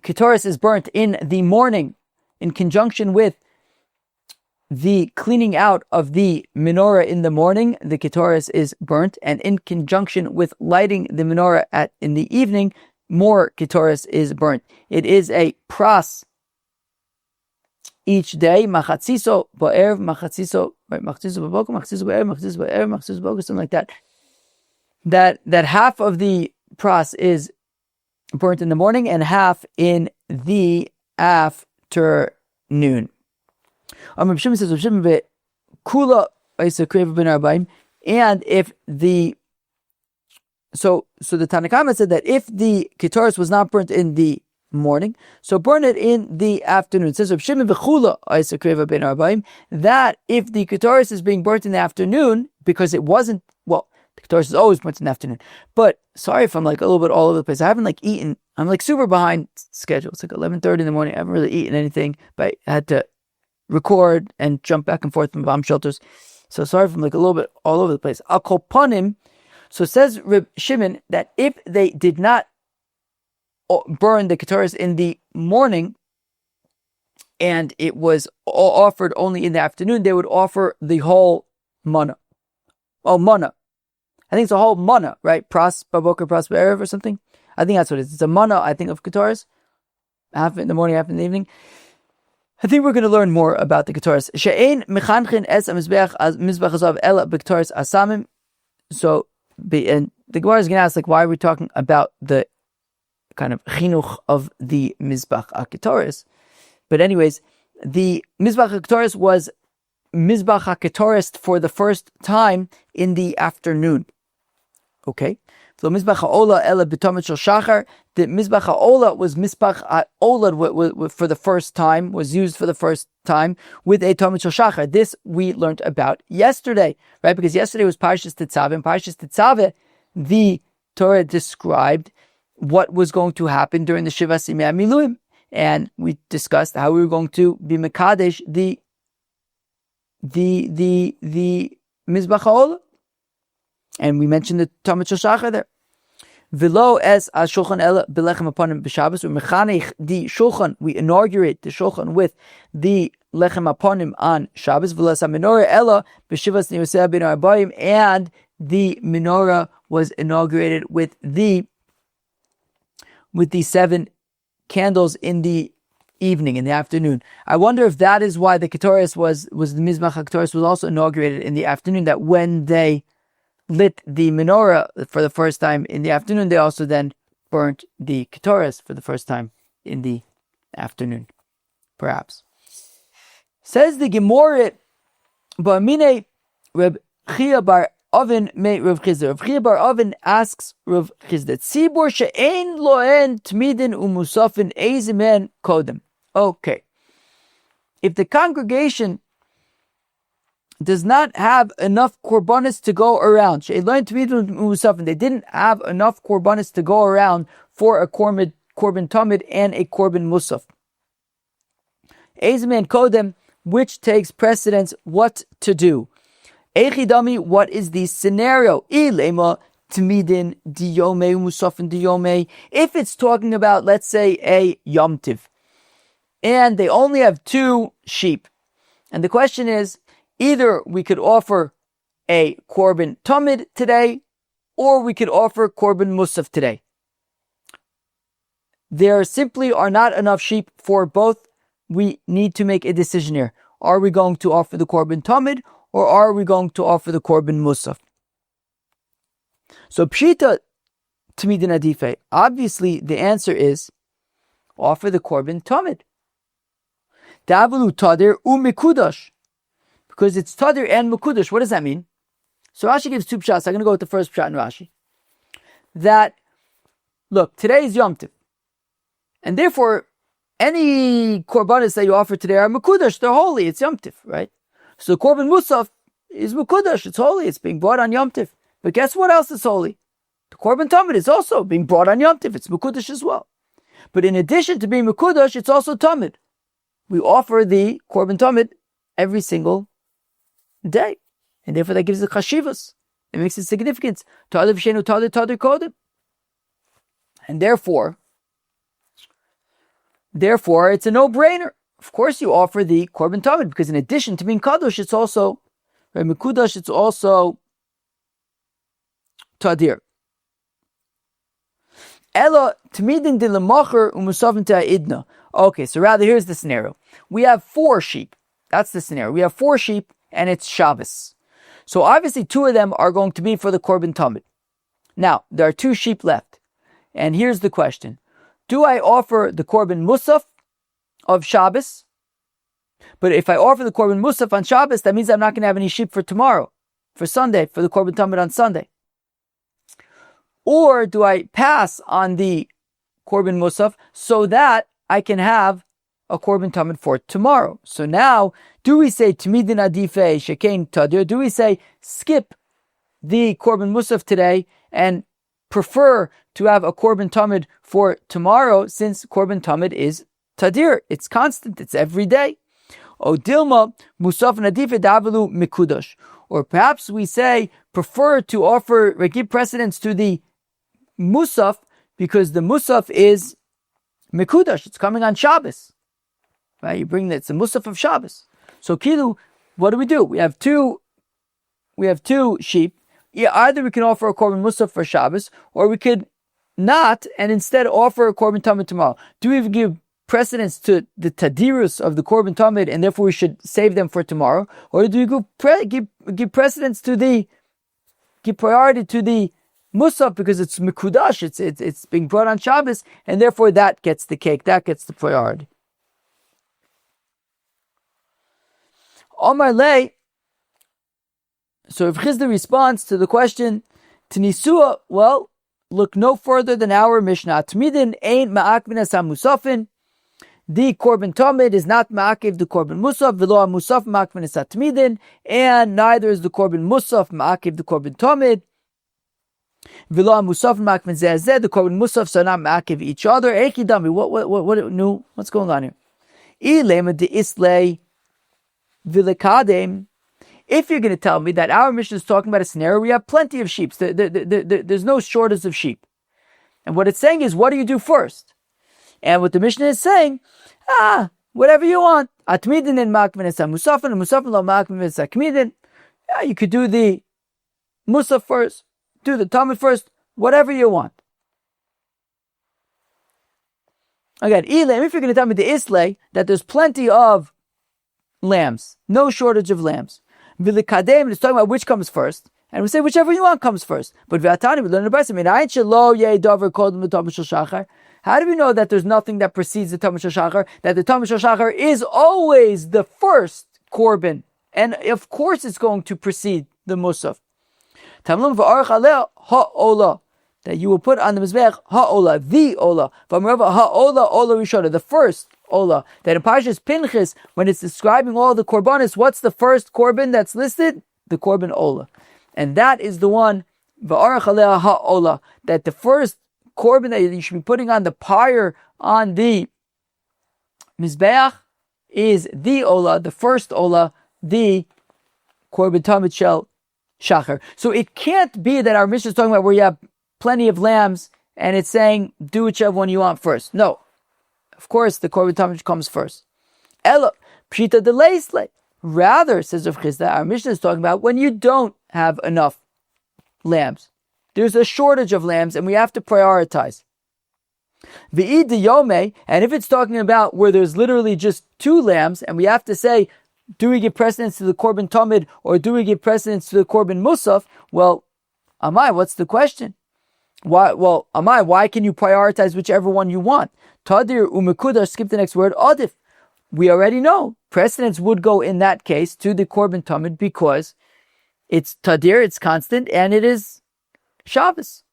ketoris is burnt in the morning in conjunction with the cleaning out of the menorah in the morning. The ketoris is burnt, and in conjunction with lighting the menorah in the evening, more ketoris is burnt. It is a pras each day, machatziso ba'erev, machatziso, right, machatziso b'boker, machatziso ba'erev, machatziso ba'erev, machatziso b'boker, something like that. That half of the pras is burnt in the morning and half in the afternoon. Reb Shimon says, kula isa kreva ben arbaim, and if the so the Tanakhama said that if the ketoris was not burnt in the morning, so burn it in the afternoon. It says Reb Shimon v'chula isa kreva ben arbaim, that if the ketoris is being burnt in the afternoon because it wasn't, well, the ketoris is always burnt in the afternoon. But sorry if I'm like a little bit all over the place. I haven't like eaten. I'm like super behind schedule. It's like 11:30 in the morning. I haven't really eaten anything, but I had to record and jump back and forth from bomb shelters. So sorry if I'm like a little bit all over the place. I'll call upon him. So says Reb Shimon that if they did not burn the ketoris in the morning and it was offered only in the afternoon, they would offer the whole mana. Oh, mana. I think it's a whole mana, right? Pras baboker, pras ba'erev or something. I think that's what it is. It's a mana, I think, of ketoris. Half in the morning, half in the evening. I think we're going to learn more about the ketoris. She'ein mechanchin es mizbeach hazav ela b'ketoris asamim. So, and the Gemara is going to ask, like, why are we talking about the kind of chinuch of the mizbach haketoris? But anyways, the mizbach haketoris was mizbach haketoris for the first time in the afternoon. Okay. So mizbach ha'ola ela b'tamid shel shachar. The mizbach ha'ola was mizbach ha'ola for the first time, was used for the first time with a tamid shel shachar. This we learned about yesterday, right? Because yesterday was Parshas Tetzaveh. In Parshas Tetzaveh, the Torah described what was going to happen during the Shivas Yimei Miluim, and we discussed how we were going to be mekadesh the mizbach ha'ola. And we mentioned the tamid shel shachar there. V'lo es al shulchan ela belechem aponim b'Shabbos u'mechanech the shulchan. We inaugurate the shulchan with the lechem aponim on Shabbos. V'lo es menorah ela b'shivas niyoseh ben arbaim, and the menorah was inaugurated with the 7 candles in the evening, in the afternoon. I wonder if that is why the ketoris was the mizbach haketoris was also inaugurated in the afternoon. That when they lit the menorah for the first time in the afternoon, they also then burnt the ketoris for the first time in the afternoon, perhaps. Says the Gemara, Ba'amine Reb Chia bar Oven me Rav Chizda. Rav Chia bar Oven asks Rav Chizda, Tzibur she'ein lo'en tamidin u'musafin eizimen kodem. Okay. If the congregation does not have enough korbanis to go around, they didn't have enough korbanis to go around for a korbin tamid and a korbin mussaf. Eizimen kodem, which takes precedence, what to do? Echidami, what is the scenario? Ilema tamidin diyome musafin diyome. If it's talking about, let's say, a Yom Tiv, and they only have 2 sheep, and the question is, either we could offer a korbin tamid today, or we could offer korbin mussaf today. There simply are not enough sheep for both. We need to make a decision here. Are we going to offer the korbin tamid, or are we going to offer the korbin mussaf? So pshita tamidin adife. Obviously, the answer is offer the korbin tamid. Davulu tadir umikudash. Because it's tadir and mekudash. What does that mean? So Rashi gives 2 pshatos. I'm going to go with the first pshat in Rashi. That, look, today is Yom Tiv. And therefore, any korbanis that you offer today are mekudash. They're holy. It's Yom Tiv, right? So the korbin mussaf is mekudash. It's holy. It's being brought on Yom Tiv. But guess what else is holy? The korbin tamid is also being brought on Yom Tiv. It's mekudash as well. But in addition to being mekudash, it's also tamid. We offer the korbin tamid every single day, and therefore that gives the chashivas. It makes it significance. And therefore, it's a no-brainer. Of course, you offer the korbin tamid because in addition to being kadosh, it's also mekudash. It's also tadir. Ela tamidin de lemacher umusafin ta'idna. Okay, so rather here's the scenario. We have 4 sheep. That's the scenario. We have 4 sheep and it's Shabbos. So obviously 2 of them are going to be for the korbin tamid. Now, there are 2 sheep left. And here's the question. Do I offer the korbin mussaf of Shabbos? But if I offer the korbin mussaf on Shabbos, that means I'm not going to have any sheep for tomorrow, for Sunday, for the korbin tamid on Sunday. Or do I pass on the korbin mussaf so that I can have a korbin tamid for tomorrow? So now, do we say tamidin adife shekain tadir? Do we say skip the korbin mussaf today and prefer to have a korbin tamid for tomorrow, since korbin tamid is tadir? It's constant. It's every day. O dilma musaf adife davelu mikudash. Or perhaps we say prefer to offer or give precedence to the mussaf because the mussaf is mikudash. It's coming on Shabbos. Right? You bring that, it's a mussaf of Shabbos. So kilu, what do? We have two sheep. Yeah, either we can offer a korbin mussaf for Shabbos, or we could not, and instead offer a korbin tamid tomorrow. Do we give precedence to the tadirus of the korbin tamid, and therefore we should save them for tomorrow? Or do we give precedence to give priority to the mussaf because it's mikudash, it's being brought on Shabbos, and therefore that gets the cake, that gets the priority. Omar lei. So if Chisda responds to the question, Tanisua, well, look no further than our Mishnah. Tamidin ain't ma'akvin as musafin. The korbin tamid is not ma'akiv the korbin mussaf, v'lo musaf ma'akvin as tamidin, and neither is the korbin mussaf ma'akiv the korbin tamid. V'lo musaf ma'akvin zeh, the korbin mussaf are not ma'akiv each other. Eki dami, what new? What's going on here? Ilema de islay v'lekadem. If you're going to tell me that our Mishnah is talking about a scenario where we have plenty of sheep, there's no shortage of sheep. And what it's saying is, what do you do first? And what the Mishnah is saying, whatever you want. Atmidin and makvin es musafin, and musafin lo makvin es akmidin. You could do the musaf first, do the tamid first, whatever you want. Again, if you're going to tell me the islay, that there's plenty of lambs, no shortage of lambs. V'likadem is talking about which comes first, and we say whichever you want comes first. But v'atani, we learn the Brisa. How do we know that there's nothing that precedes the tamid shachar? That the tamid shachar is always the first korbin, and of course it's going to precede the mussaf. Tamlum v'arach aleh ha'ola, that you will put on the mizbeach ha'ola, the ola. V'amrava ha'ola ola rishona, the first ola. That in Parshas Pinchas, when it's describing all the korbanis, what's the first korbin that's listed? The korbin ola. And that is the one, v'arach aleh ha'ola, that the first korbin that you should be putting on the pyre on the mizbeach is the ola, the first ola, the korbin tamid shel shachar. So it can't be that our Mishnah is talking about where you have plenty of lambs and it's saying do whichever one you want first. No, of course the korbin tamid comes first. Ela pshita deleisle. Rather, says Rav Chisda, our Mishnah is talking about when you don't have enough lambs. There's a shortage of lambs and we have to prioritize. V'id yome, and if it's talking about where there's literally just 2 lambs and we have to say, do we give precedence to the korbin tamid or do we give precedence to the korbin mussaf? Well, Amai, what's the question? Why? Well, Amai, why can you prioritize whichever one you want? Tadir umekudash, skip the next word, adif. We already know precedence would go in that case to the korbin tamid because it's tadir, it's constant, and it is Shabbos,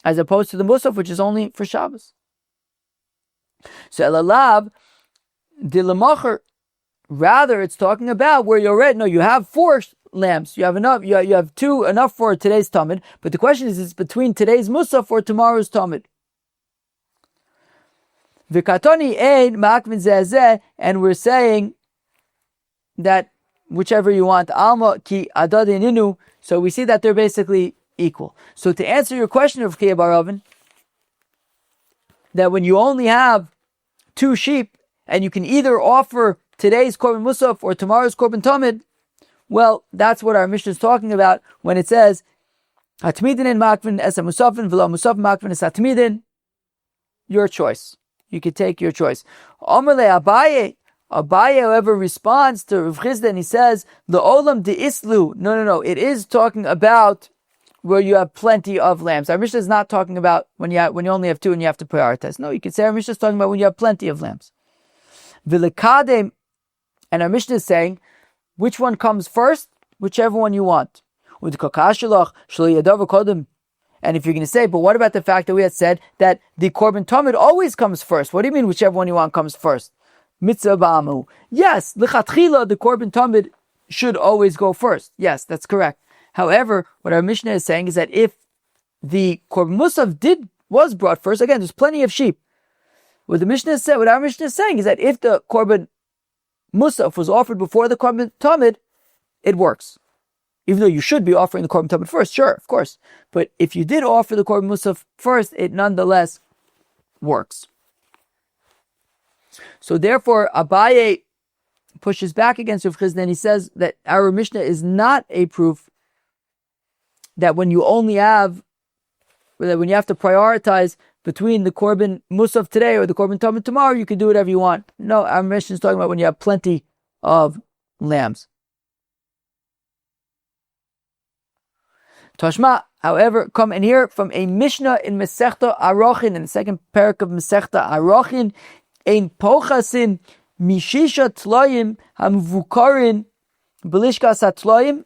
as opposed to the mussaf, which is only for Shabbos. So elalav dilamacher. Rather, it's talking about where you're right. No, you have 4 lambs. You have enough. You have 2 enough for today's tamid. But the question is, it's between today's mussaf or tomorrow's tamid. V'katoni ein ma'akvin zeh, and we're saying that whichever you want, alma ki adadininu. So we see that they're basically equal. So to answer your question of Chiya bar Ravin, that when you only have 2 sheep and you can either offer today's korbin mussaf or tomorrow's korbin tamid, well, that's what our Mishnah is talking about when it says hatmidin and makvin es musafin v'lo musaf makvin es hatmidin. your choice. You could take your choice. Omerle Abaye, however, responds to Rav Chisda and he says, the olam de islu. No. It is talking about where you have plenty of lambs. Our Mishnah is not talking about when you only have two and you have to prioritize. No, you could say our Mishnah is talking about when you have plenty of lambs. Vilekadem, and our Mishnah is saying, which one comes first? Whichever one you want. And if you're going to say, but what about the fact that we had said that the korbin tamid always comes first? What do you mean whichever one you want comes first? Mitzvah ba'amu. Yes, lichatchila, the korbin tamid should always go first. Yes, that's correct. However, what our Mishnah is saying is that if the korbin mussaf was brought first, again, there's plenty of sheep. What our Mishnah is saying is that if the korbin mussaf was offered before the korbin tamid, it works. Even though you should be offering the korbin tamid first, sure, of course. But if you did offer the korbin mussaf first, it nonetheless works. So therefore, Abaye pushes back against Rav Chisda and he says that our Mishnah is not a proof that when you have to prioritize between the korbin mussaf today or the korbin tamid tomorrow, you can do whatever you want. No, our Mishnah is talking about when you have plenty of lambs. Tashma, however, come and hear from a Mishnah in Masechta Arochin, in the second parak of Masechta Arochin, ein pochasin mishisha tloyim hamvukarin belishkas hatloyim,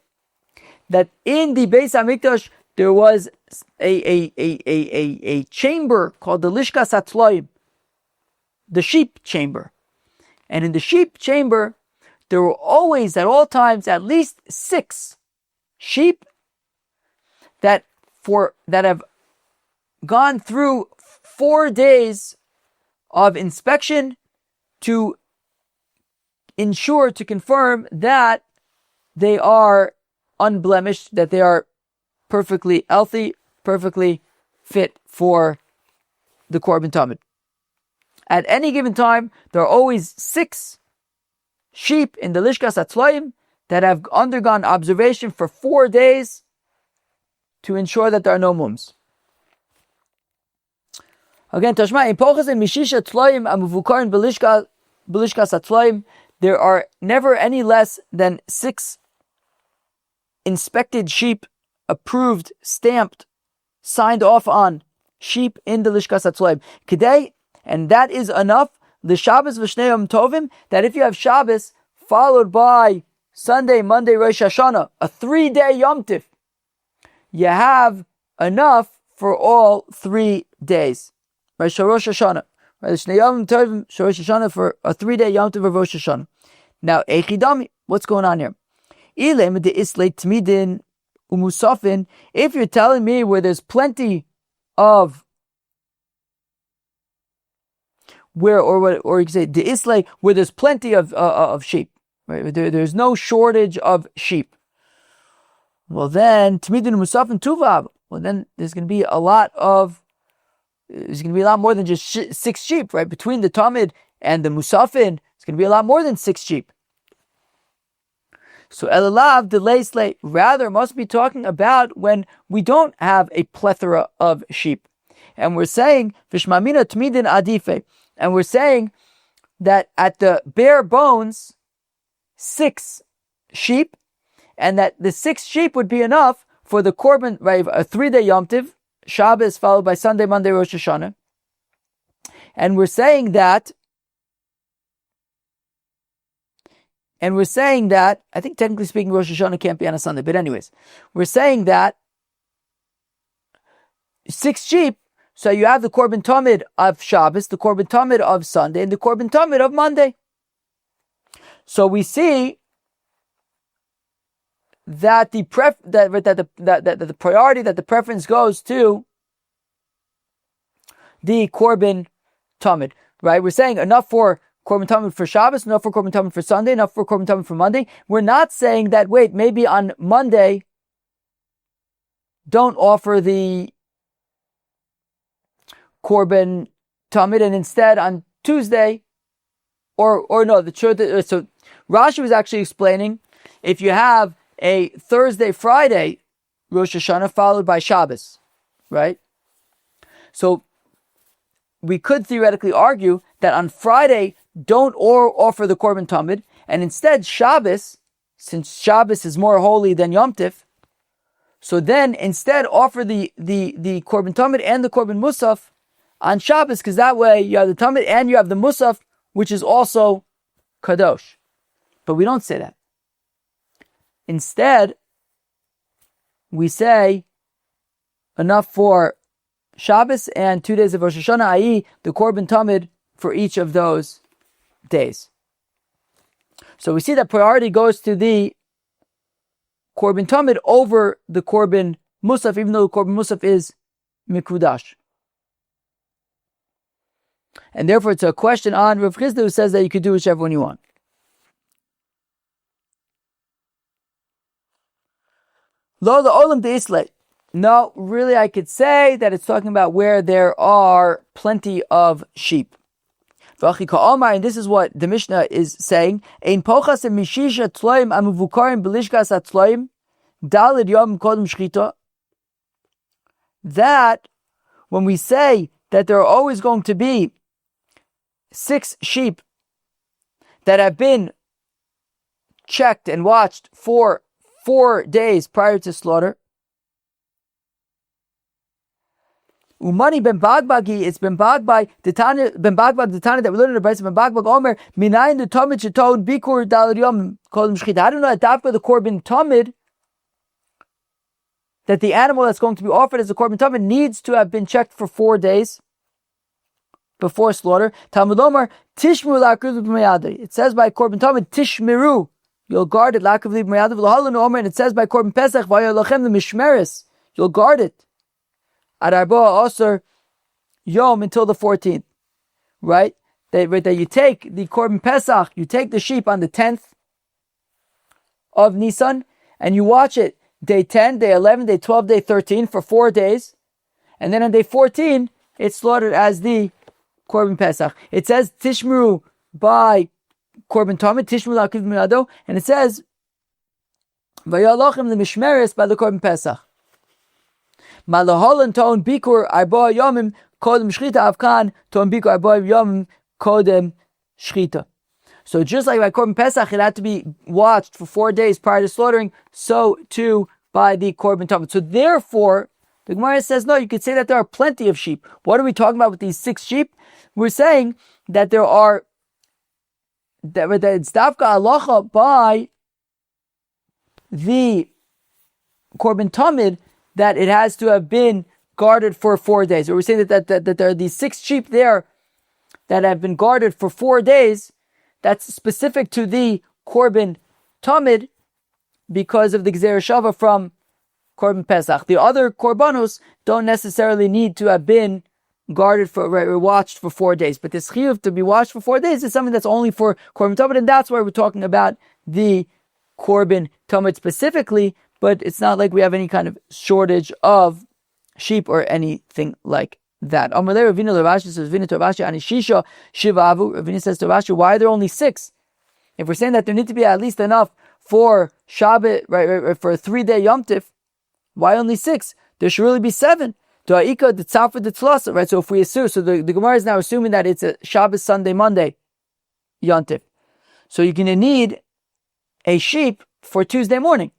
that in the Beis Hamikdash there was a chamber called the Lishkas HaTloim, the sheep chamber. And in the sheep chamber, there were always, at all times, at least 6 sheep that have gone through 4 days of inspection to ensure, to confirm that they are unblemished, that they are perfectly healthy, perfectly fit for the korbin tamid. At any given time, there are always 6 sheep in the Lishkas HaTloim that have undergone observation for 4 days to ensure that there are no mums. Again, Tashma, in Pochas and Mishisha Tloim Amuvukarin Belishkas HaTloim, there are never any less than 6 inspected sheep, approved, stamped, signed off on sheep in the Lishkas HaTloim. Kedei, and that is enough, the Shabbos v'shnei Yom Tovim, that if you have Shabbos followed by Sunday, Monday, Rosh Hashanah, a 3-day Yom Tiv, you have enough for all 3 days. Rosh Hashanah. Shnei Yom Tovim, Rosh Hashanah, for a 3-day Yom Tiv of Rosh Hashanah. Now, Echidami, what's going on here? If you're telling me where there's plenty of or you can say the islay, where there's plenty of sheep, right? There's no shortage of sheep. Well, then tamidin musafin tuvav. Well, then there's going to be a lot more than just 6 sheep, right? Between the tamid and the musafin, it's going to be a lot more than 6 sheep. So elalav delay slay, rather must be talking about when we don't have a plethora of sheep, and we're saying vishmamina tmidin adife, and we're saying that at the bare bones 6 sheep, and that the 6 sheep would be enough for the korbin, right? A 3-day Yom Tiv, Shabbos followed by Sunday, Monday, Rosh Hashanah, and we're saying that. And we're saying that, I think technically speaking, Rosh Hashanah can't be on a Sunday, but anyways, we're saying that 6 sheep, so you have the korbin tamid of Shabbos, the korbin tamid of Sunday, and the korbin tamid of Monday. So we see that the priority, that the preference goes to the korbin tamid, right? We're saying enough for korbin tamid for Shabbos, enough for korbin tamid for Sunday, enough for korbin tamid for Monday. We're not saying that, wait, maybe on Monday, don't offer the korbin tamid, and instead on Tuesday, or no, the truth. So Rashi was actually explaining, if you have a Thursday, Friday, Rosh Hashanah followed by Shabbos, right? So we could theoretically argue that on Friday, don't offer the korbin tamid, and instead Shabbos, since Shabbos is more holy than Yom Tif, so then instead offer the korbin tamid and the korbin mussaf on Shabbos, because that way you have the tamid and you have the mussaf, which is also kadosh. But we don't say that. Instead, we say enough for Shabbos and 2 days of Rosh Hashanah, i.e. the korbin tamid for each of those days. So we see that priority goes to the korbin tamid over the korbin mussaf, even though the korbin mussaf is mikudash. And therefore it's a question on Rav Chisda, who says that you could do whichever one you want. Lo the olam deisle. No, really I could say that it's talking about where there are plenty of sheep. And this is what the Mishnah is saying. Ein pochas mishisha tloim amuvukarim belishkas atloim dalid yom kodem shchita. That when we say that there are always going to be 6 sheep that have been checked and watched for 4 days prior to slaughter. Umani ben Bagbagi, it's ben Bagbai, the Tana that we learned in the Brayso, ben Bagbag Omer, minayin the tamid sheton bikur dalad yom kodem shchita. I don't know that the korbin tamid, that the animal that's going to be offered as a korbin tamid needs to have been checked for 4 days before slaughter. Talmud Omer, tishmiru la'akrav b'mayadei. It says by korbin tamid, tishmiru, you'll guard it, la'akrav b'mayadei. V'lohalanu Omer, and it says by korbin pesach, v'yolachem the mishmeres, you'll guard it at Arba Osir Yom until the 14th, right? That you take the korbin pesach, you take the sheep on the 10th of Nisan, and you watch it day 10, day 11, day 12, day 13 for 4 days, and then on day 14 it's slaughtered as the korbin pesach. It says tishmeru by korbin tamid, tishmeru la'akiv miyado, and it says vayalochem the mishmeres by the korbin pesach. Malaholan ton bikur arba yomim kodem shchita avkan ton bikur arba yomim kodem shchita. So just like by korbin pesach, it had to be watched for 4 days prior to slaughtering, so too by the korbin tamid. So therefore, the Gemara says, no, you could say that there are plenty of sheep. What are we talking about with these 6 sheep? We're saying that there are, that it's dafka halacha by the korbin tamid, that it has to have been guarded for 4 days. Or we're saying that there are these 6 sheep there that have been guarded for 4 days. That's specific to the korbin tamid because of the gzera shava from korbin pesach. The other korbanos don't necessarily need to have been guarded for, or watched for 4 days. But this chiyuv to be watched for 4 days is something that's only for korbin tamid, and that's why we're talking about the korbin tamid specifically. But it's not like we have any kind of shortage of sheep or anything like that. Ravina says to Rashi, why are there only 6? If we're saying that there need to be at least enough for Shabbat, right, for a 3-day Yom Tif, why only 6? There should really be 7. Right? So if we assume, so the Gemara is now assuming that it's a Shabbos, Sunday, Monday Yom Tif. So you're going to need a sheep for Tuesday morning.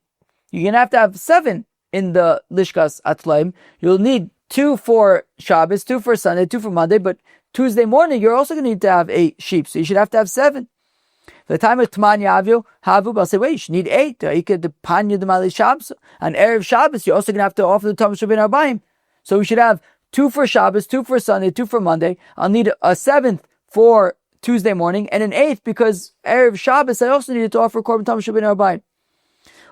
You're going to have 7 in the Lishkas Atlaim. You'll need 2 for Shabbos, 2 for Sunday, 2 for Monday, but Tuesday morning you're also going to need to have 8 sheep, so you should have to have 7. The time of Tman Yavu, I'll say, wait, you should need 8. On Erev Shabbos, you're also going to have to offer the Tamid Shabbat Arbaim. So we should have 2 for Shabbos, 2 for Sunday, 2 for Monday. I'll need a 7th for Tuesday morning, and an 8th because Erev Shabbos I also needed to offer Korban Tamid Shabbat Arbaim.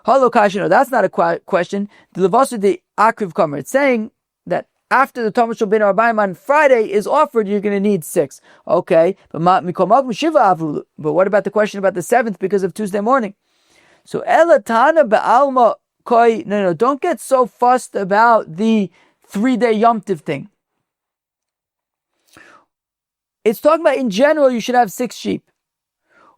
Hello, Kashi, no, that's not a question. The Levasu the Akriv Kamer, it's saying that after the Tamid Shabbat Arbaim on Friday is offered, you're going to need 6. Okay, but what about the question about the 7th because of Tuesday morning? So Elatana Ba'alma Koi, no, don't get so fussed about the 3-day Yom Tiv thing. It's talking about in general you should have 6 sheep.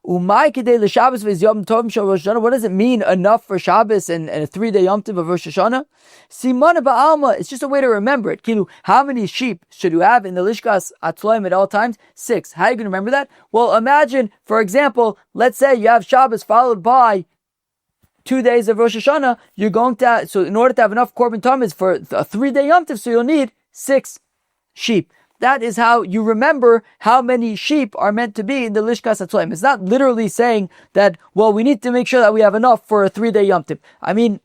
Umay kidei l'Shabbos v'yom tovim shel Rosh Hashanah. What does it mean enough for Shabbos and a 3-day Yom Tov of Rosh Hashanah? Simana ba'alma. It's just a way to remember it. Kilu, how many sheep should you have in the Lishkas Atloim at all times? 6. How are you going to remember that? Well, imagine, for example, let's say you have Shabbos followed by 2 days of Rosh Hashanah. You're going to so in order to have enough korbin tamids for a 3-day Yom Tov, so you'll need 6 sheep. That is how you remember how many sheep are meant to be in the Lishkas Atloim. It's not literally saying that, well, we need to make sure that we have enough for a 3-day Yom Tov. I mean,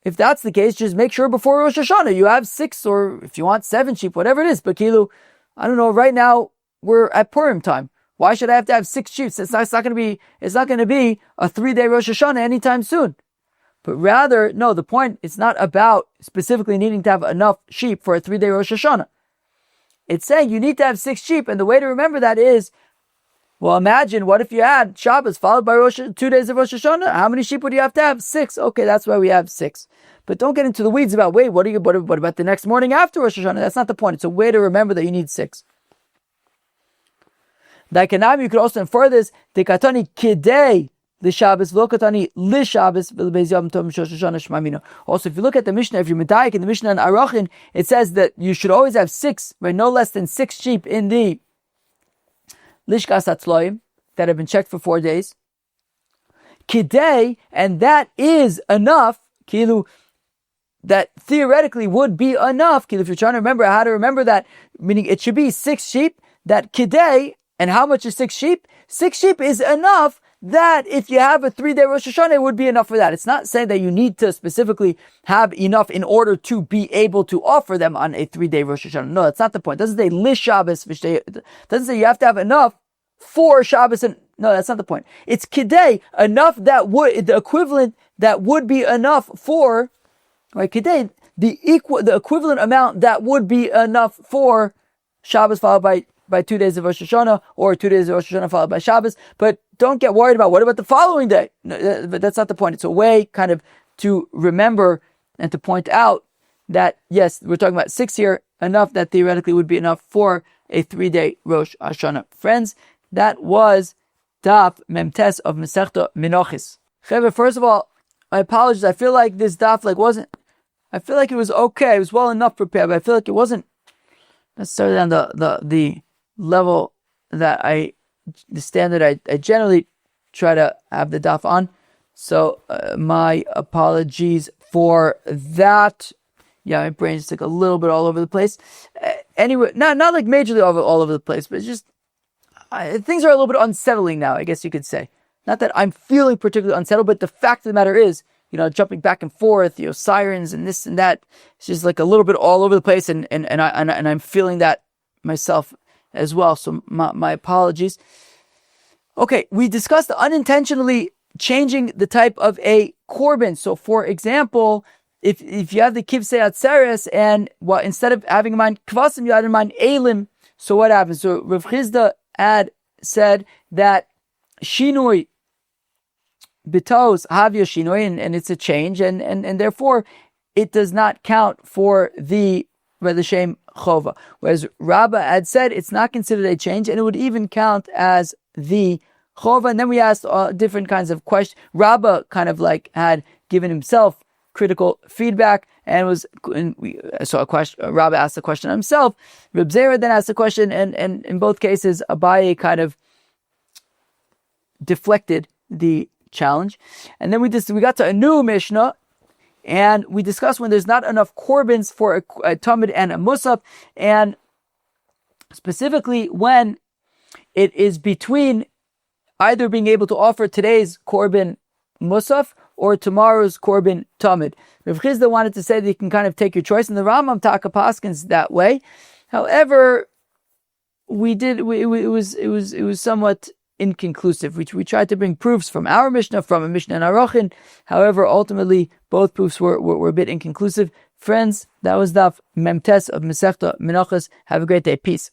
if that's the case, just make sure before Rosh Hashanah you have 6, or if you want 7 sheep, whatever it is. But Kilu, I don't know, right now we're at Purim time. Why should I have to have 6 sheep? It's not going to be a 3-day Rosh Hashanah anytime soon. But rather, no, the point, it's not about specifically needing to have enough sheep for a 3-day Rosh Hashanah. It's saying you need to have 6 sheep, and the way to remember that is, well, imagine, what if you had Shabbos followed by 2 days of Rosh Hashanah? How many sheep would you have to have? 6. Okay, that's why we have 6. But don't get into the weeds about, wait, what about the next morning after Rosh Hashanah? That's not the point. It's a way to remember that you need 6. Daikanami, you could also infer this, Dekatani kidei l'Shabbos, v'lokatani l'Shabbos, v'lebeis yom tov Rosh Hashanah shmamino. Also, if you look at the Mishnah, if you're medayik in the Mishnah and Arachin, it says that you should always have 6, right? No less than 6 sheep in the Lishkas Atzloim that have been checked for 4 days. Kidei, and that is enough, kilu, that theoretically would be enough, kilu, if you're trying to remember how to remember that, meaning it should be 6 sheep, that kidei, and how much is 6 sheep? 6 sheep is enough that if you have a 3-day Rosh Hashanah, it would be enough for that. It's not saying that you need to specifically have enough in order to be able to offer them on a 3-day Rosh Hashanah. No, that's not the point. It doesn't say Lish Shabbos, it doesn't say you have to have enough for Shabbos. No, that's not the point. It's Kidei, enough that would, the equivalent that would be enough for, right, Kidei, the equivalent amount that would be enough for Shabbos followed by 2 days of Rosh Hashanah, or 2 days of Rosh Hashanah followed by Shabbos. But don't get worried about what about the following day. No, but that's not the point. It's a way kind of to remember and to point out that, yes, we're talking about 6 here, enough that theoretically would be enough for a 3-day Rosh Hashanah. Friends, that was Daf Memtes of Masechta Menachos. First of all, my apologies. I feel like this Daf I feel like it was okay. It was well enough prepared, but I feel like it wasn't necessarily on the level that the standard I generally try to have the daf on. So my apologies for that. Yeah, my brain's like a little bit all over the place. Anyway, not like majorly all over the place, but it's just things are a little bit unsettling now, I guess you could say. Not that I'm feeling particularly unsettled, but the fact of the matter is, jumping back and forth, sirens and this and that. It's just like a little bit all over the place, and I'm feeling that myself as well. So my apologies. Okay, we discussed unintentionally changing the type of a korbin. So, for example, if you have the kivsei atzeres and instead of having in mind kvasim, you had in mind elim. So what happens? So Rav Chizda had said that shinui bitos havya shinui, and it's a change, and therefore it does not count for the shem chova. Whereas Rabbah had said it's not considered a change, and it would even count as the chova. And then we asked different kinds of questions. Rabbah kind of had given himself critical feedback, and we saw a question. Rabbah asked the question himself. Reb Zera then asked the question, and in both cases, Abaye kind of deflected the challenge. And then we got to a new Mishnah, and we discussed when there's not enough korbins for a tamid and a mussaf, and specifically when it is between either being able to offer today's korbin mussaf or tomorrow's korbin tamid. Rav Chizda wanted to say that you can kind of take your choice, and the Rambam Taka paskins that way. However, it was somewhat inconclusive. We tried to bring proofs from our Mishnah, from a Mishnah and Arachin. However, ultimately, both proofs were a bit inconclusive. Friends, that was Daf Memtes of Masechta Menachos. Have a great day. Peace.